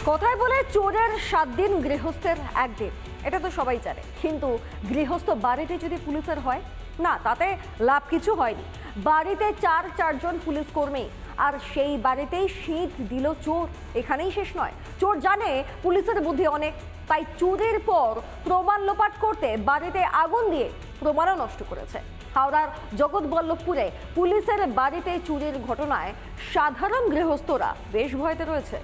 কথায় বলে চোরের 7 দিন গৃহস্থের একদিন, এটা তো সবাই জানে। কিন্তু গৃহস্থ বাড়িতে যদি পুলিশের হয় না, তাতে লাভ কিছু হয়নি। বাড়িতে চারজন পুলিশ কর্মী, আর সেই বাড়িতেই শীত দিল চোর। এখানেই শেষ নয়, চোর জানে পুলিশের বুদ্ধি অনেক, তাই চুরির পর প্রমাণ লোপাট করতে বাড়িতে আগুন দিয়ে প্রমাণও নষ্ট করেছে। হাওড়ার জগৎবল্লভপুরে পুলিশের বাড়িতে চুরির ঘটনায় সাধারণ গৃহস্থরা বেশ ভয়তে রয়েছে।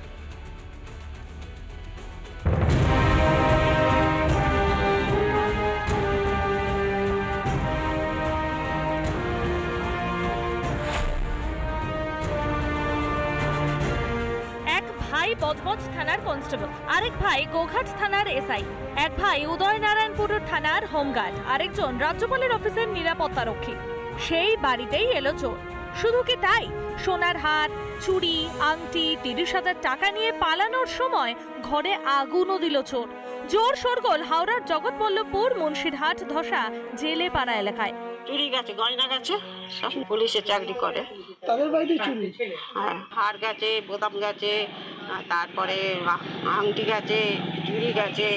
ভাই বজবজ থানার কনস্টেবল, আরেক ভাই গোঘাট থানার এসআই, এক ভাই উদয়নারায়ণপুর থানার হোমগার্ড, আরেকজন রাজ্যপালের অফিসের নিরাপত্তা রক্ষী। সেই বাড়িতেই এলো চোর। শুধু কি তাই, সোনার হার, চুড়ি, আংটি, 30,000 টাকা নিয়ে পালানোর সময় ঘরে আগুনও দিল চোর। জোর শোরগোল হাওড়ার জগৎবল্লভপুর, মুন্সিরহাট, ধসা, জেলে পাড়া এলাকায়। চুরি গেছে, গয়না গেছে, সব পুলিশে চাকরি করে তাদের বাড়িতে চুরি। হ্যাঁ, হার গেছে, বোতাম গেছে, তারপরে আংটি গেছে, চুড়ি গেছে,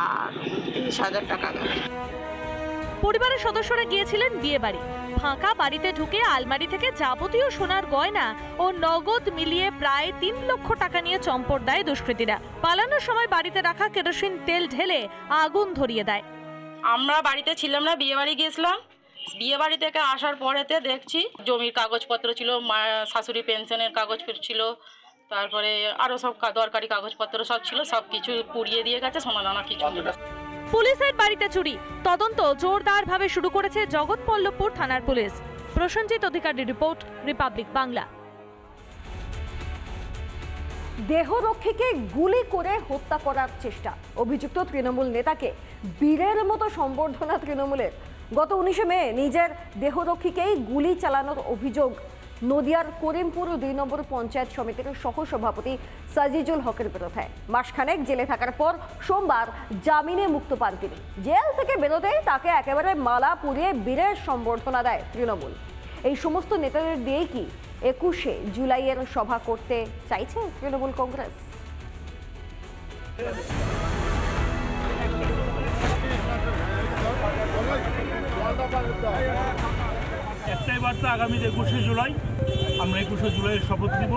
আর 30,000 টাকা গেছে। পরিবারের সদস্যরা গিয়েছিলেন বিয়ে বাড়ি। ফাঁকা বাড়িতে ঢুকে আলমারি থেকে যাবতীয় সোনার গয়না ও নগদ মিলিয়ে প্রায় 3 লক্ষ টাকা নিয়ে চম্পট দেয় দুষ্কৃতীরা। পালানোর সময় বাড়িতে রাখা কেরোসিন তেল ঢেলে আগুন ধরিয়ে দেয়। আমরা বাড়িতে ছিলাম না, বিয়ে বাড়ি গিয়েছিলাম। বিয়ে বাড়ি থেকে আসার পরেতে দেখছি জমির কাগজপত্র ছিল, শাশুড়ি পেনশনের কাগজপত্র ছিল, তারপরে আরো সব দরকারি কাগজপত্র সব ছিল, সব কিছু পুড়িয়ে দিয়ে গেছে, সোনা দানা কিছু নেই। পুলিশের বাড়িতে চুরি, তদন্ত জোরদারভাবে শুরু করেছে জগৎবল্লভপুর থানার পুলিশ। প্রসেনজিৎ অধিকারীর রিপোর্ট, রিপাবলিক বাংলা। দেহরক্ষীকে গুলি করে হত্যা করার চেষ্টা, অভিযুক্ত তৃণমূল নেতাকে বীরের মতো সম্বর্ধনা তৃণমূলের। গত 19 মে নিজের দেহরক্ষীকেই গুলি চালানোর অভিযোগ নদিয়ার করিমপুর 2 নম্বর পঞ্চায়েত সমিতির সহসভাপতি সাজিজুল হকের বিরুদ্ধে। মাসখানেক জেলে থাকার পর সোমবার জামিনে মুক্ত পান তিনি। জেল থেকে বেরোতেই তাকে একেবারে মালা পুরিয়ে বীরের সম্বর্ধনা দেয় তৃণমূল। এই সমস্ত নেতাদের দিয়েই কি 21শে জুলাইয়ের সভা করতে চাইছে তৃণমূল কংগ্রেস? একটাই বার্তা, আগামী 21শে জুলাই আমরা 21শে জুলাইয়ের শপথ নিব।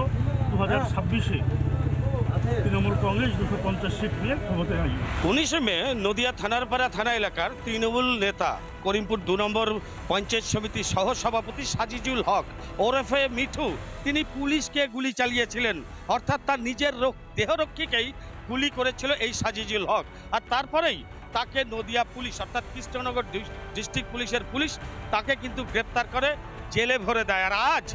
2026-এ তৃণমূল কংগ্রেস 250 সিট নিয়ে ক্ষমতায় আসবে। 19 মে নদিয়া থানারপাড়া থানা এলাকার তৃণমূল নেতা করিমপুর 2 নম্বর পঞ্চায়েত সমিতির সহসভাপতি সাজিজুল হক ওরফে মিঠু, তিনি পুলিশকে গুলি চালিয়েছিলেন। অর্থাৎ তার নিজের দেহরক্ষীকেই গুলি করেছিল এই সাজিজুল হক। আর তারপরেই তাকে নদিয়া পুলিশ অর্থাৎ কৃষ্ণনগর ডিস্ট্রিক্ট পুলিশের পুলিশ তাকে কিন্তু গ্রেপ্তার করে জেলে ভরে দেয়। আর আজ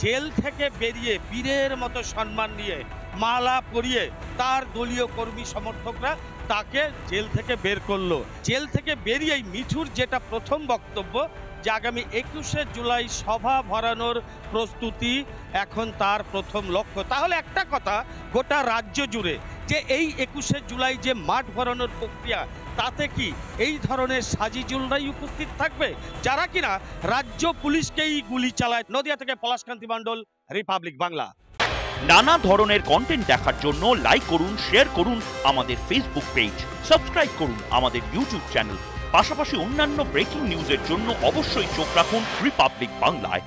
জেল থেকে বেরিয়ে বীরের মতো সম্মান নিয়ে মালা পরিয়ে তার দলীয় কর্মী সমর্থকরা তাকে জেল থেকে বের করলো। জেল থেকে বেরিয়েই মিঠুর যেটা প্রথম বক্তব্য যে আগামী 21শে জুলাই সভা ভরানোর প্রস্তুতি এখন তার প্রথম লক্ষ্য। তাহলে একটা কথা, গোটা রাজ্য জুড়ে যে এই 21শে জুলাই যে মাঠ ভরানোর প্রক্রিয়া, তাতে কি এই ধরনের সাজিজুলরাই উপস্থিত থাকবে যারা কিনা রাজ্য পুলিশকেই গুলি চালায়? নদিয়া থেকে পলাশকান্তি মণ্ডল, রিপাবলিক বাংলা। নানা ধরনের কন্টেন্ট দেখার জন্য লাইক করুন, শেয়ার করুন আমাদের ফেসবুক পেজ, সাবস্ক্রাইব করুন আমাদের ইউটিউব চ্যানেল। পাশাপাশি অন্যান্য ব্রেকিং নিউজের জন্য অবশ্যই চোখ রাখুন রিপাবলিক বাংলায়।